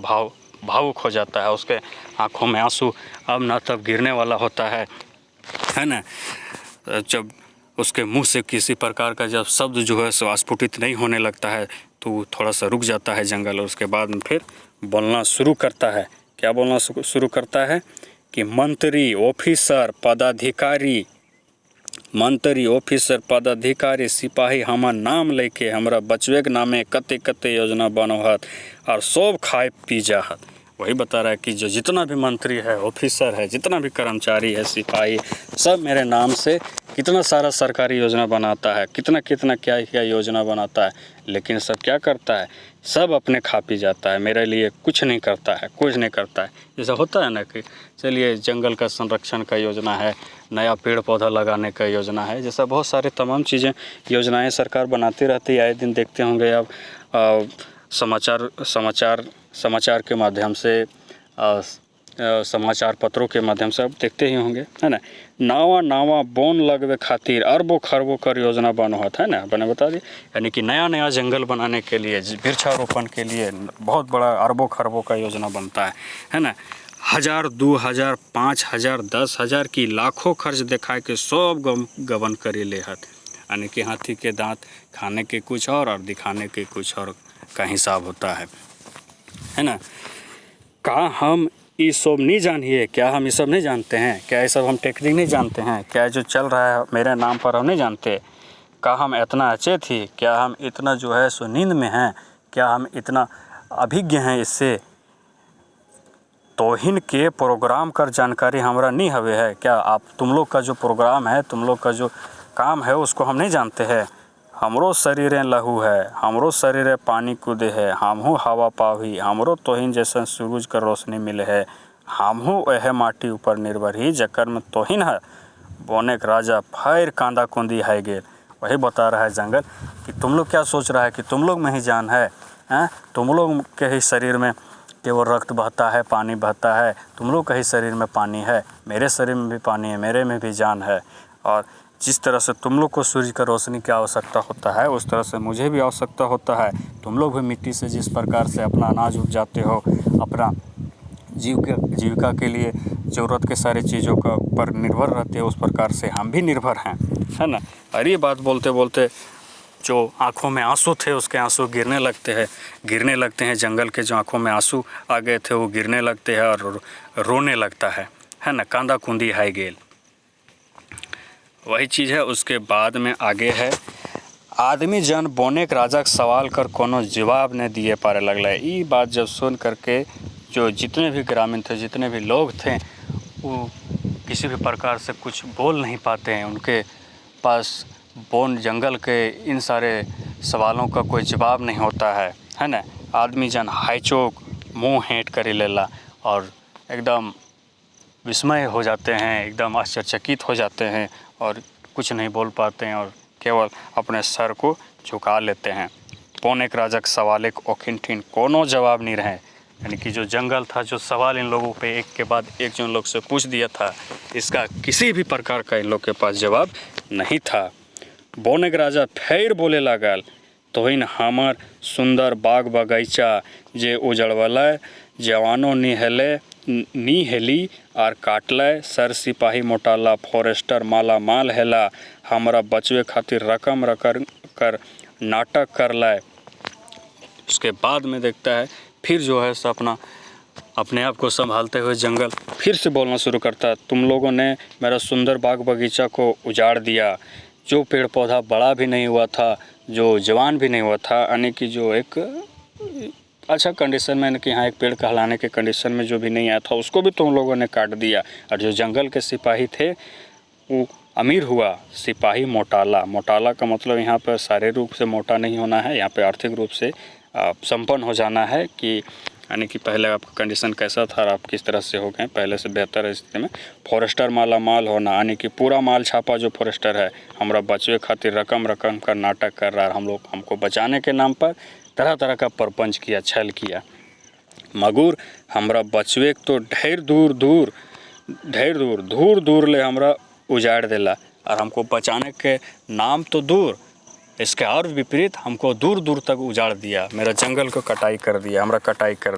भावुक हो जाता है, उसके आंखों में आंसू अब ना तब गिरने वाला होता है ना। जब उसके मुंह से किसी प्रकार का जब शब्द जो है सो स्फुटित नहीं होने लगता है, तो थोड़ा सा रुक जाता है जंगल, और उसके बाद में फिर बोलना शुरू करता है। क्या बोलना शुरू करता है कि मंत्री ऑफिसर पदाधिकारी सिपाही हमर नाम लेके हमरा बचवे के नामे कते योजना बनोहत, और सब खाए पी जाहत। वही बता रहा है कि जो जितना भी मंत्री है, ऑफिसर है, जितना भी कर्मचारी है, सिपाही, सब मेरे नाम से कितना सारा सरकारी योजना बनाता है, कितना क्या योजना बनाता है, लेकिन सब क्या करता है, सब अपने खा पी जाता है, मेरे लिए कुछ नहीं करता है। जैसा होता है ना कि चलिए जंगल का संरक्षण का योजना है, नया पेड़ पौधा लगाने का योजना है, जैसा बहुत सारे तमाम चीज़ें योजनाएं सरकार बनाती रहती है। आए दिन देखते होंगे आप समाचार के माध्यम से, समाचार पत्रों के माध्यम से आप देखते ही होंगे, है ना। नावा बोन लगवे खातिर अरबों खरबों कर योजना बनोहत, है ना, मैंने बता दी, यानी कि नया जंगल बनाने के लिए, वृक्षारोपण के लिए बहुत बड़ा अरबों खरबों का योजना बनता है ना। 1000, 2000, 5000, 10,000 की लाखों खर्च दिखाए के सब गबन करे लेहत, यानी कि हाथी के दांत खाने के कुछ और दिखाने के कुछ और का हिसाब होता है ना। क्या हम ये सब नहीं जानिए, क्या हम ये सब नहीं जानते हैं, क्या ये सब हम टेक्निक नहीं जानते हैं, क्या जो चल रहा है मेरे नाम पर हम नहीं जानते, क्या हम इतना अच्छे थे, क्या हम इतना जो है सो नींद में हैं, क्या हम इतना अभिज्ञ हैं इससे, तोहिन के प्रोग्राम कर जानकारी हमारा नहीं हवे है क्या। आप तुम लोग का जो प्रोग्राम है, तुम लोग का जो काम है, उसको हम नहीं जानते हैं। हमरो शरीर लहू है, हमरो शरीर पानी कूदे है, हमहू हवा पावी, हमरो तोहिन जैसा सूरज का रोशनी मिले है, हमहू वह माटी ऊपर निर्भर ही जकर में तोहिन है, बोने के राजा फिर कांदा कुंदी है गेल। वही बता रहा है जंगल कि तुम लोग क्या सोच रहा है कि तुम लोग में ही जान है, तुम लोग के ही शरीर में केवल रक्त बहता है, पानी बहता है, तुम लोग के ही शरीर में पानी है, मेरे शरीर में भी पानी है, मेरे में भी जान है। और जिस तरह से तुम लोग को सूर्य का रोशनी की आवश्यकता होता है, उस तरह से मुझे भी आवश्यकता होता है। तुम लोग भी मिट्टी से जिस प्रकार से अपना अनाज उपजाते हो, अपना जीविका के लिए ज़रूरत के सारी चीज़ों का पर निर्भर रहते हो, उस प्रकार से हम भी निर्भर हैं, है ना। और ये बात बोलते बोलते जो आँखों में आंसू थे उसके आंसू गिरने लगते हैं। जंगल के जो आँखों में आंसू आ गए थे वो गिरने लगते हैं और रोने लगता है ना। कांदा कुंदी हाई गेल, वही चीज़ है। उसके बाद में आगे है, आदमी जन बोनेक राजा के सवाल कर कोनो जवाब नहीं दिए पारे लगला। ये बात जब सुन करके जो जितने भी ग्रामीण थे, जितने भी लोग थे, वो किसी भी प्रकार से कुछ बोल नहीं पाते हैं। उनके पास बोन जंगल के इन सारे सवालों का कोई जवाब नहीं होता है ना। आदमी जन हाईचोक मुँह हेंट कर लेला और एकदम विस्मय हो जाते हैं, एकदम आश्चर्यचकित हो जाते हैं और कुछ नहीं बोल पाते हैं और केवल अपने सर को झुका लेते हैं। बोनेक राजा के सवाल एक ओखिनठिन कोनो जवाब नहीं रहे, यानी कि जो जंगल था, जो सवाल इन लोगों पे एक के बाद एक जो इन लोग से पूछ दिया था, इसका किसी भी प्रकार का इन लोग के पास जवाब नहीं था। बोनेक राजा फिर बोले लागल, तोहिन हमर सुंदर बाग बगीचा जे उजड़वलै, जवानों नी हेली आर काटलै, सर सिपाही मोटाला फॉरेस्टर माला माल हेला, हमरा बचवे खातिर रकम कर नाटक करलै। उसके बाद में देखता है फिर जो है अपने आप को संभालते हुए जंगल फिर से बोलना शुरू करता है, तुम लोगों ने मेरा सुंदर बाग बगीचा को उजाड़ दिया। जो पेड़ पौधा बड़ा भी नहीं हुआ था, जो जवान भी नहीं हुआ था, यानी कि जो एक अच्छा कंडीशन में, कि हाँ एक पेड़ कहलाने के कंडीशन में जो भी नहीं आया था, उसको भी तुम लोगों ने काट दिया। और जो जंगल के सिपाही थे वो अमीर हुआ। सिपाही मोटाला का मतलब यहाँ पर शारीरिक रूप से मोटा नहीं होना है, यहाँ पे आर्थिक रूप से संपन्न हो जाना है, कि यानी कि पहले आपका कंडीशन कैसा था और आप किस तरह से हो गए पहले से बेहतर स्थिति में। फॉरेस्टर माला माल होना, यानी कि पूरा माल छापा जो फॉरेस्टर है, हमरा बचवे खातिर रकम का नाटक कर रहा है। हमको बचाने के नाम पर तरह तरह का परपंच किया, छल किया। मगुर हमरा बचवे तो ढेर दूर ले हमरा उजाड़ देला, और हमको बचाने के नाम तो दूर, इसके और विपरीत हमको दूर दूर तक उजाड़ दिया। मेरा जंगल को कटाई कर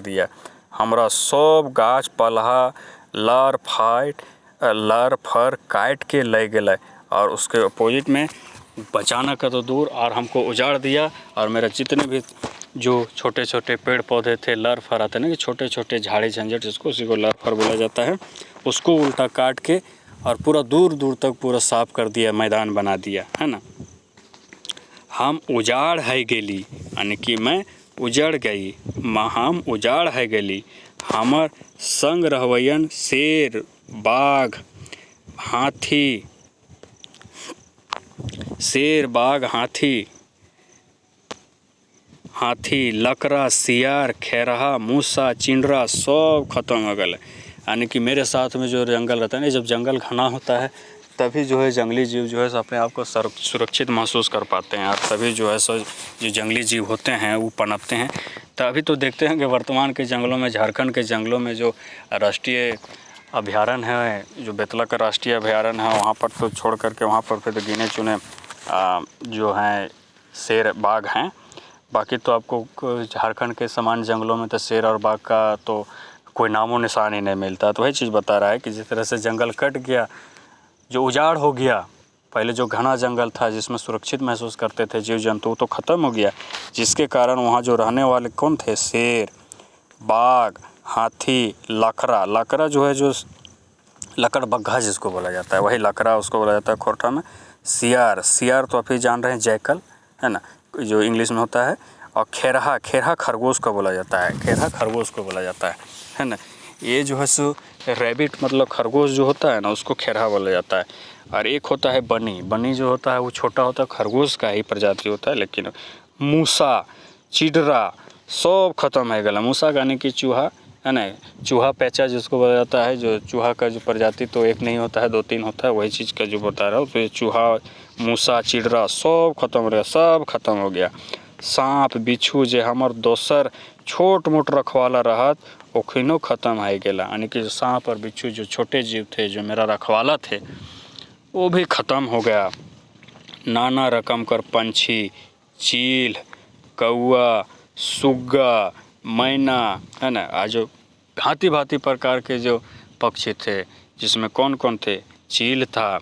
दिया। हमरा सब गाछ पलहा लर फर काट के ले गए, और उसके अपोजिट में बचाना का तो दूर और हमको उजाड़ दिया। और मेरा जितने भी जो छोटे छोटे पेड़ पौधे थे, लर फर आते ना कि छोटे छोटे झाड़ी झंझट, जिसको उसी को लर फर बोला जाता है, उसको उल्टा काट के और पूरा दूर दूर तक पूरा साफ कर दिया, मैदान बना दिया, है ना। हम उजाड़ है गेली, यानी कि मैं उजड़ गई। हम उजाड़ है गेली, हमर संग रहवयन शेर बाघ हाथी लकड़ा सियार खेरहा मूसा चिंडरा सब खत्म हो गए। यानी कि मेरे साथ में जो जंगल रहता है ना, जब जंगल घना होता है तभी जो है जंगली जीव जो है अपने आप को सुरक्षित महसूस कर पाते हैं, और तभी जो है जो जंगली जीव होते हैं वो पनपते हैं। तभी तो देखते हैं कि वर्तमान के जंगलों में, झारखंड के जंगलों में जो राष्ट्रीय अभयारण्य है, जो बेतला का राष्ट्रीय अभयारण्य है, वहाँ पर तो छोड़ करके वहाँ पर फिर गिने चुने जो हैं शेर बाघ हैं। बाकी तो आपको झारखंड के समान जंगलों में तो शेर और बाघ का तो कोई नामो निशान ही नहीं मिलता। तो वही चीज़ बता रहा है कि जिस तरह से जंगल कट गया, जो उजाड़ हो गया, पहले जो घना जंगल था जिसमें सुरक्षित महसूस करते थे जीव जंतु, तो ख़त्म हो गया, जिसके कारण वहाँ जो रहने वाले कौन थे, शेर बाघ हाथी लकड़ा जो है, जो लकड़ बग्घा जिसको बोला जाता है, वही लकड़ा उसको बोला जाता है खोरठा में। सियार तो आप ही जान रहे हैं, जैकल है ना, जो इंग्लिश में होता है। और खेरहा खरगोश को बोला जाता है ना। ये जो है सो रैबिट मतलब खरगोश जो होता है ना, उसको खेरहा बोला जाता है। और एक होता है बनी जो होता है वो छोटा होता है, खरगोश का ही प्रजाति होता है। लेकिन मूसा चिडरा सब खत्म है गला। मूसा यानी कि चूहा है ना, चूहा पैचा जिसको बोला जाता है, जो चूहा का जो प्रजाति तो एक नहीं होता है, 2-3 होता है, वही चीज़ का जो बता रहा हूँ। तो चूहा मूसा चिडरा सब खत्म हो गया। सांप बिच्छू जे हमर दोसर छोट मोट रखवाला रहत, ओखिनो खत्म है गेला। यानी कि सांप और बिच्छू जो छोटे जीव थे, जो मेरा रखवाला थे, वो भी ख़त्म हो गया। नाना रकम कर पंछी, चील, कौआ, सुग्गा, मैना है ना, आज जो भांति प्रकार के जो पक्षी थे, जिसमें कौन कौन थे, चील था,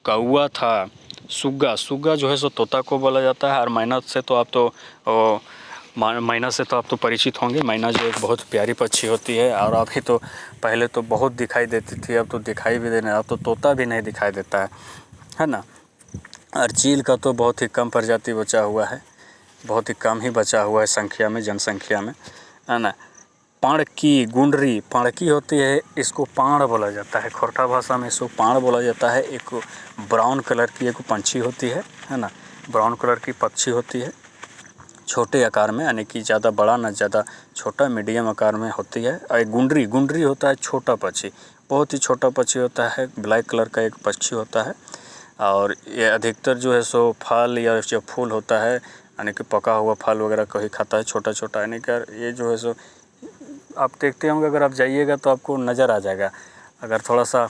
कौआ था, सुग्गा जो है सो तोता को बोला जाता है। और मैना से तो आप तो परिचित होंगे। मैना जो एक बहुत प्यारी पक्षी होती है, और अभी तो पहले तो बहुत दिखाई देती थी, अब तो दिखाई भी देने, अब तो तोता भी नहीं दिखाई देता है ना। और चील का तो बहुत ही कम प्रजाति बचा हुआ है, बहुत ही कम ही बचा हुआ है संख्या में, जनसंख्या में, है ना। पाणकी, गुंडरी, पाणकी होती है, इसको पाण बोला जाता है, खोरठा भाषा में इसको पाण बोला जाता है। एक ब्राउन कलर की एक पंछी होती है ना, ब्राउन कलर की पक्षी होती है, छोटे आकार में, यानी कि ज़्यादा बड़ा ना ज़्यादा छोटा, मीडियम आकार में होती है। और एक गुंडरी होता है छोटा पक्षी, बहुत ही छोटा पक्षी होता है, ब्लैक कलर का एक पक्षी होता है। और ये अधिकतर जो है सो फल या जो फूल होता है, यानी कि पका हुआ फल वगैरह को ही खाता है, छोटा छोटा, यानी कि ये जो है सो आप देखते होंगे, अगर आप जाइएगा तो आपको नज़र आ जाएगा। अगर थोड़ा सा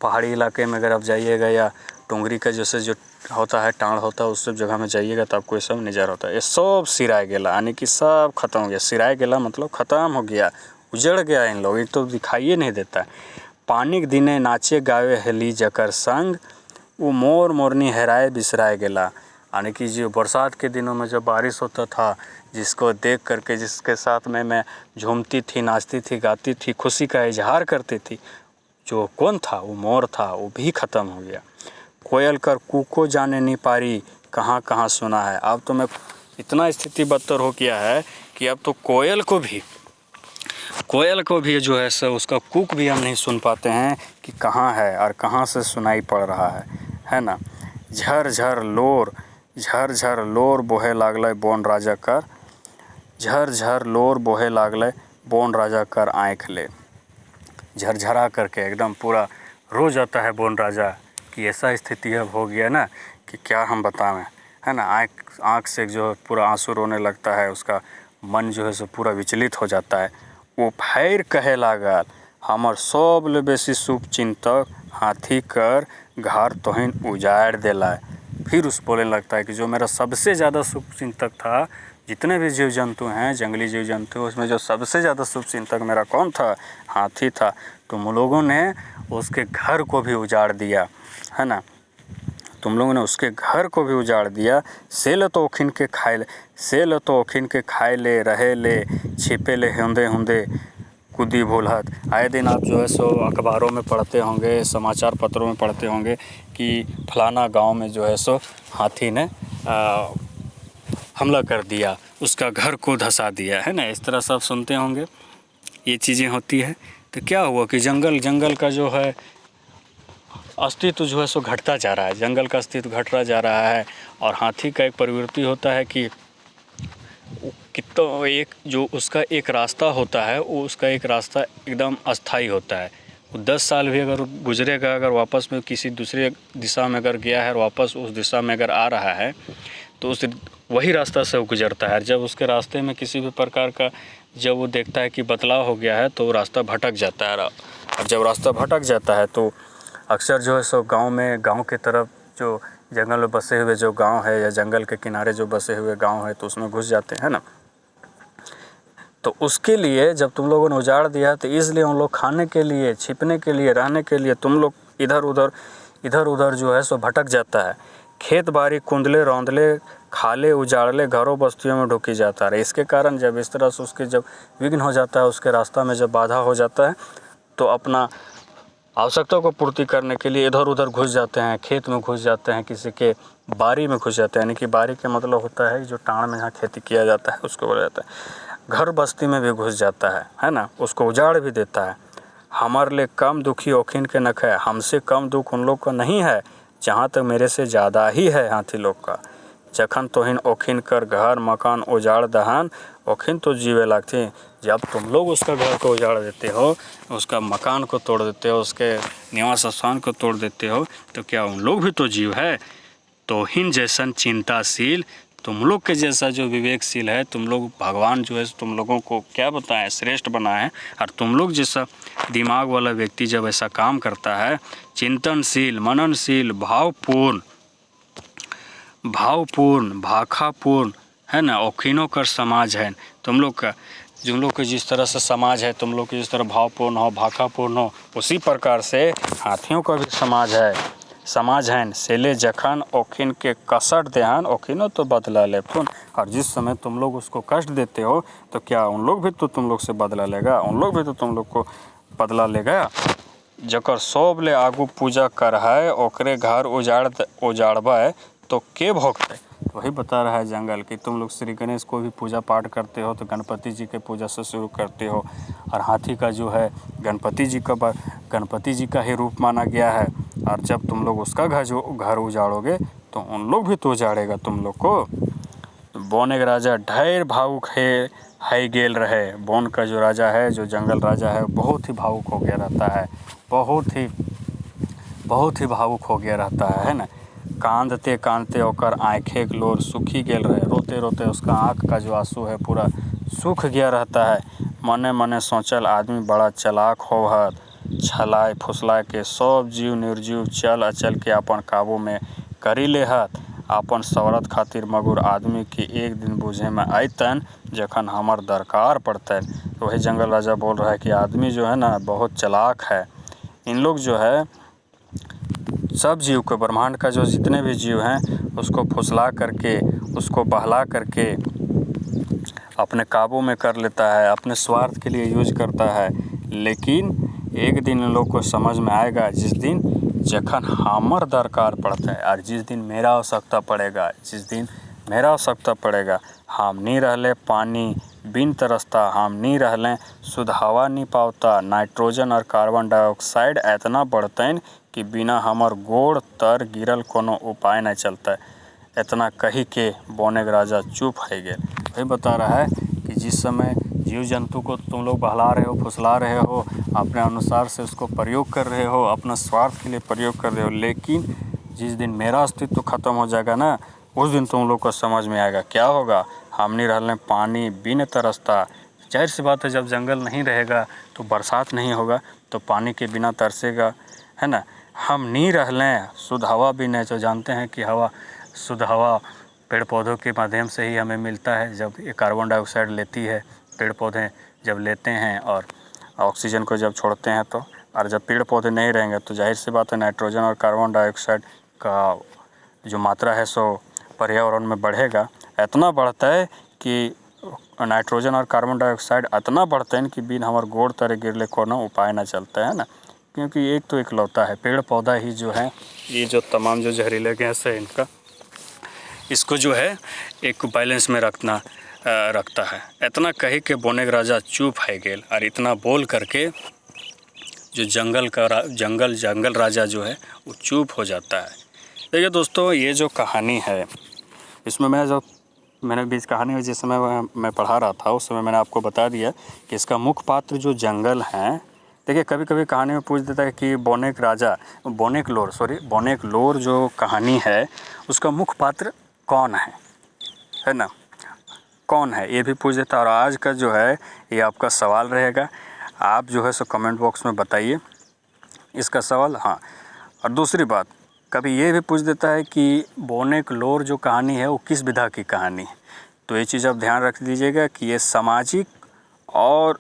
पहाड़ी इलाके में अगर आप जाइएगा, या टोंगरी का जैसे जो होता है, टाँड़ होता है, उस सब जगह में जाइएगा तो आपको ये सब नज़र होता है। ये सब सिराय गेला, यानी कि सब खत्म हो गया। सिराय गेला मतलब ख़त्म हो गया, उजड़ गया इन लोग, एक तो दिखाइए नहीं देता है। पानी के दिने नाचे गावे हेली जकर संग, वो मोर मोरनी हेराए बिसराए गेला, यानी कि जो बरसात के दिनों में जब बारिश होता था, जिसको देख करके, जिसके साथ में मैं झूमती थी, नाचती थी, गाती थी, खुशी का इजहार करती थी, जो कौन था, वो मोर था, वो भी ख़त्म हो गया। कोयल कर कूको जाने नहीं पारी, कहाँ कहाँ सुना है। अब तो मैं इतना स्थिति बदतर हो गया है कि अब तो कोयल को भी जो है सो उसका कूक भी हम नहीं सुन पाते हैं कि कहाँ है और कहाँ से सुनाई पड़ रहा है ना। झर झर लोर बोहे लागले बोन राजा कर, झर झर लोर बोहे लागले बोन राजा कर आँख ले। झरझरा करके एकदम पूरा रो जाता है बोन राजा कि ऐसा स्थिति अब हो गया ना कि क्या हम बताएं, है ना। आँख से जो पूरा आंसू रोने लगता है, उसका मन जो है सो पूरा विचलित हो जाता है। वो फैर कहे लागल हमर सब ले बेसी शुभ चिंतक हाथी कर घर तोहिन उजाड़ देला। फिर उस बोलने लगता है कि जो मेरा सबसे ज़्यादा शुभ चिंतक था, जितने भी जीव जंतु हैं, जंगली जीव जंतु, उसमें जो सबसे ज़्यादा शुभ चिंतक मेरा कौन था, हाथी था। तुम लोगों ने उसके घर को भी उजाड़ दिया, है ना, तुम लोगों ने उसके घर को भी उजाड़ दिया। सेल तो ओखिन के खाए ले रहे ले छिपे ले हुंदे कुदी भूलहत। आए दिन आप जो है सो अखबारों में पढ़ते होंगे, समाचार पत्रों में पढ़ते होंगे कि फलाना गांव में जो है सो हाथी ने हमला कर दिया, उसका घर को धंसा दिया, है ना। इस तरह सब सुनते होंगे, ये चीज़ें होती है। तो क्या हुआ कि जंगल का जो है अस्तित्व जो है सो घटता जा रहा है, जंगल का अस्तित्व घटता जा रहा है। और हाथी का एक प्रवृत्ति होता है कि कितना एक जो उसका एक रास्ता होता है, वो उसका एक रास्ता एकदम अस्थाई होता है। 10 साल भी अगर गुजरेगा, अगर वापस में किसी दूसरे दिशा में अगर गया है और वापस उस दिशा में अगर आ रहा है, तो उस वही रास्ता से वो गुजरता है। जब उसके रास्ते में किसी भी प्रकार का जब वो देखता है कि बदलाव हो गया है, तो वो रास्ता भटक जाता है। और जब रास्ता भटक जाता है तो अक्सर जो है सो गांव के तरफ, जो जंगल में बसे हुए जो गांव है या जंगल के किनारे जो बसे हुए गांव है, तो उसमें घुस जाते हैं ना। तो उसके लिए जब तुम लोगों ने उजाड़ दिया, तो इसलिए उन लोग खाने के लिए, छिपने के लिए, रहने के लिए तुम लोग इधर उधर जो है सो भटक जाता है। खेत बाड़ी कुंदले रौंदले खाले उजाड़ले घरों बस्तियों में ढुकी जाता है। इसके कारण जब इस तरह से उसके जब विघ्न हो जाता है, उसके रास्ता में जब बाधा हो जाता है, तो अपना आवश्यकता को पूर्ति करने के लिए इधर उधर घुस जाते हैं, खेत में घुस जाते हैं, किसी के बाड़ी में घुस जाते हैं। यानी कि बाड़ी का मतलब होता है जो टाँड़ में जहाँ खेती किया जाता है, उसको बोला जाता है। घर बस्ती में भी घुस जाता है ना, उसको उजाड़ भी देता है। हमारे लिए कम दुखी ओखिन के नख है, हमसे कम दुख उन लोग का नहीं है, जहाँ तक मेरे से ज़्यादा ही है हाथी लोग का। जखन तोहिन ओखिन कर घर मकान उजाड़ दहन ओखिन तो जीवे लागते। जब तुम लोग उसका घर को उजाड़ देते हो, उसका मकान को तोड़ देते हो, उसके निवास स्थान को तोड़ देते हो, तो क्या उन लोग भी तो जीव है। तोहिन जैसन चिंताशील, तुम लोग के जैसा जो विवेकशील है, तुम लोग भगवान जो है तुम लोगों को क्या बताएं, श्रेष्ठ बनाए। और तुम लोग जैसा दिमाग वाला व्यक्ति जब ऐसा काम करता है, चिंतनशील, मननशील, भावपूर्ण, भाखापूर्ण, है ना, औखिनों का समाज है तुम लोग का। तुम लोग के जिस तरह से समाज है, तुम लोग की जिस तरह भावपूर्ण हो, भाखापूर्ण हो, उसी प्रकार से हाथियों का भी समाज है समाज हैं सेले जखन ओखिन के कसट देहन ओखिनो तो बदला ले फुन। और जिस समय तुम लोग उसको कष्ट देते हो तो क्या उन लोग भी तो तुम लोग से बदला लेगा, उन लोग भी तो तुम लोग को बदला लेगा। जकर सब ले आगू पूजा कर है ओकरे घर उजाड़बे तो के भोगते। वही बता रहा है जंगल कि तुम लोग श्री गणेश को भी पूजा पाठ करते हो तो गणपति जी के पूजा से शुरू करते हो। और हाथी का जो है गणपति जी का ही रूप माना गया है। और जब तुम लोग उसका घर उजाड़ोगे तो उन लोग भी तो उजाड़ेगा तुम लोग को। बोने के राजा ढेर भावुक है गेल रहे। बोन का जो राजा है, जो जंगल राजा है, बहुत ही भावुक हो गया रहता है, बहुत ही भावुक हो गया रहता है ना। कांदते कांदते ओकर आँखें लोर सूखी गेल रहे। रोते रोते उसका आँख का जो आंसू है पूरा सूख गया रहता है। मने मने सोचल आदमी बड़ा चालाक होवत, छलाय फुसलाय के सब जीव निर्जीव चल अचल के अपन काबू में करी लेहत। अपन सवरत खातिर मगुर आदमी की एक दिन बुझे में अतन जखन हमर दरकार पड़तन। तो वही जंगल राजा बोल रहा है कि आदमी जो है ना बहुत चालाक है। इन लोग जो है सब जीव को, ब्रह्मांड का जो जितने भी जीव हैं उसको फुसला करके, उसको बहला करके अपने काबू में कर लेता है, अपने स्वार्थ के लिए यूज करता है। लेकिन एक दिन इन लोग को समझ में आएगा जिस दिन जखन हमर दरकार पड़ता है और जिस दिन मेरा आवश्यकता पड़ेगा, हम नहीं रहले पानी बिन तरसता, हम नहीं रहले शुद्ध हवा नहीं पावता, नाइट्रोजन और कार्बन डाइऑक्साइड इतना बढ़तन कि बिना हमर गोड़ तर गिरल कोनो उपाय नहीं चलता। इतना कही के बोने के राजा चुप है गए। वही बता रहा है कि जिस समय जीव जंतु को तुम लोग बहला रहे हो, फुसला रहे हो, अपने अनुसार से उसको प्रयोग कर रहे हो, अपना स्वार्थ के लिए प्रयोग कर रहे हो, लेकिन जिस दिन मेरा अस्तित्व खत्म हो जाएगा ना, उस दिन तुम लोग को समझ में आएगा क्या होगा। हम नहीं रहने पानी बिन तरसता। जाहिर सी बात है, जब जंगल नहीं रहेगा तो बरसात नहीं होगा, तो पानी के बिना तरसेगा, है ना। हम नहीं रहले शुद्ध हवा भी नहीं, जो जानते हैं कि शुद्ध हवा पेड़ पौधों के माध्यम से ही हमें मिलता है। जब ये कार्बन डाइऑक्साइड लेती है, पेड़ पौधे जब लेते हैं और ऑक्सीजन को जब छोड़ते हैं तो, और जब पेड़ पौधे नहीं रहेंगे तो जाहिर सी बात है नाइट्रोजन और कार्बन डाइऑक्साइड का जो मात्रा है सो पर्यावरण में बढ़ेगा। इतना बढ़ता है कि नाइट्रोजन और कार्बन डाइऑक्साइड इतना बढ़ते हैं कि बिन हमारे गोड़ तरे गिरले कोनो उपाय ना चलता है ना। क्योंकि एक तो इकलौता है पेड़ पौधा ही जो है, ये जो तमाम जो जहरीले गैस है इनका, इसको जो है एक बैलेंस में रखता है। इतना कहे के बोने के राजा चुप है गेल। और इतना बोल करके जो जंगल राजा जो है वो चुप हो जाता है। देखिए दोस्तों, ये जो कहानी है इसमें मैंने बीच कहानी में जिस समय मैं पढ़ा रहा था उस समय मैंने आपको बता दिया कि इसका मुख्य पात्र जो जंगल हैं। देखिए कभी कभी कहानी में पूछ देता है कि बोनेक लोर जो कहानी है उसका मुख्य पात्र कौन है ना, कौन है, ये भी पूछ देता है। और आज का जो है ये आपका सवाल रहेगा, आप जो है सो कमेंट बॉक्स में बताइए इसका सवाल। हाँ, और दूसरी बात, कभी ये भी पूछ देता है कि बोनेक लोर जो कहानी है वो किस विधा की कहानी है। तो ये चीज़ आप ध्यान रख दीजिएगा कि ये सामाजिक और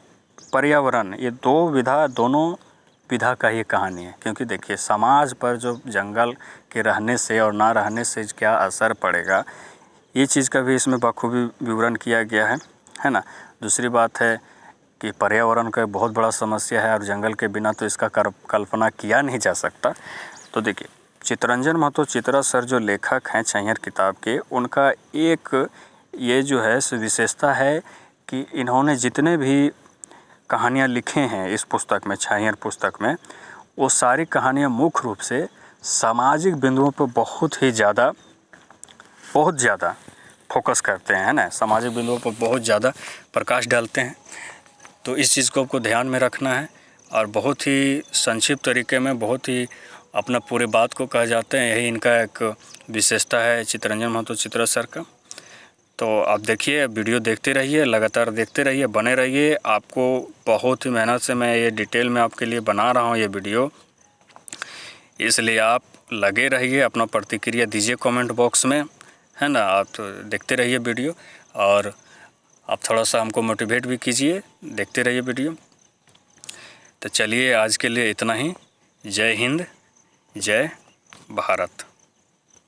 पर्यावरण, ये दोनों विधा का ही कहानी है। क्योंकि देखिए समाज पर जो जंगल के रहने से और ना रहने से क्या असर पड़ेगा, ये चीज़ का भी इसमें बखूबी विवरण किया गया है ना। दूसरी बात है कि पर्यावरण का बहुत बड़ा समस्या है और जंगल के बिना तो इसका कल्पना किया नहीं जा सकता। तो देखिए चित्तरंजन महतो चित्रा सर जो लेखक हैं छैंयर किताब के, उनका एक ये जो है विशेषता है कि इन्होंने जितने भी कहानियाँ लिखे हैं इस पुस्तक में, छैंयर पुस्तक में, वो सारी कहानियाँ मुख्य रूप से सामाजिक बिंदुओं पर बहुत ज़्यादा फोकस करते हैं, है ना। सामाजिक बिंदुओं पर बहुत ज़्यादा प्रकाश डालते हैं। तो इस चीज़ को आपको ध्यान में रखना है और बहुत ही संक्षिप्त तरीके में बहुत ही अपना पूरे बात को कह जाते हैं। यही इनका एक विशेषता है चित्तरंजन महतो चित्रा सर का। तो आप देखिए, वीडियो देखते रहिए, लगातार देखते रहिए, बने रहिए। आपको बहुत ही मेहनत से मैं ये डिटेल में आपके लिए बना रहा हूँ ये वीडियो, इसलिए आप लगे रहिए, अपना प्रतिक्रिया दीजिए कमेंट बॉक्स में, है ना। आप तो देखते रहिए वीडियो और आप थोड़ा सा हमको मोटिवेट भी कीजिए, देखते रहिए वीडियो। तो चलिए आज के लिए इतना ही। जय हिंद, जय भारत।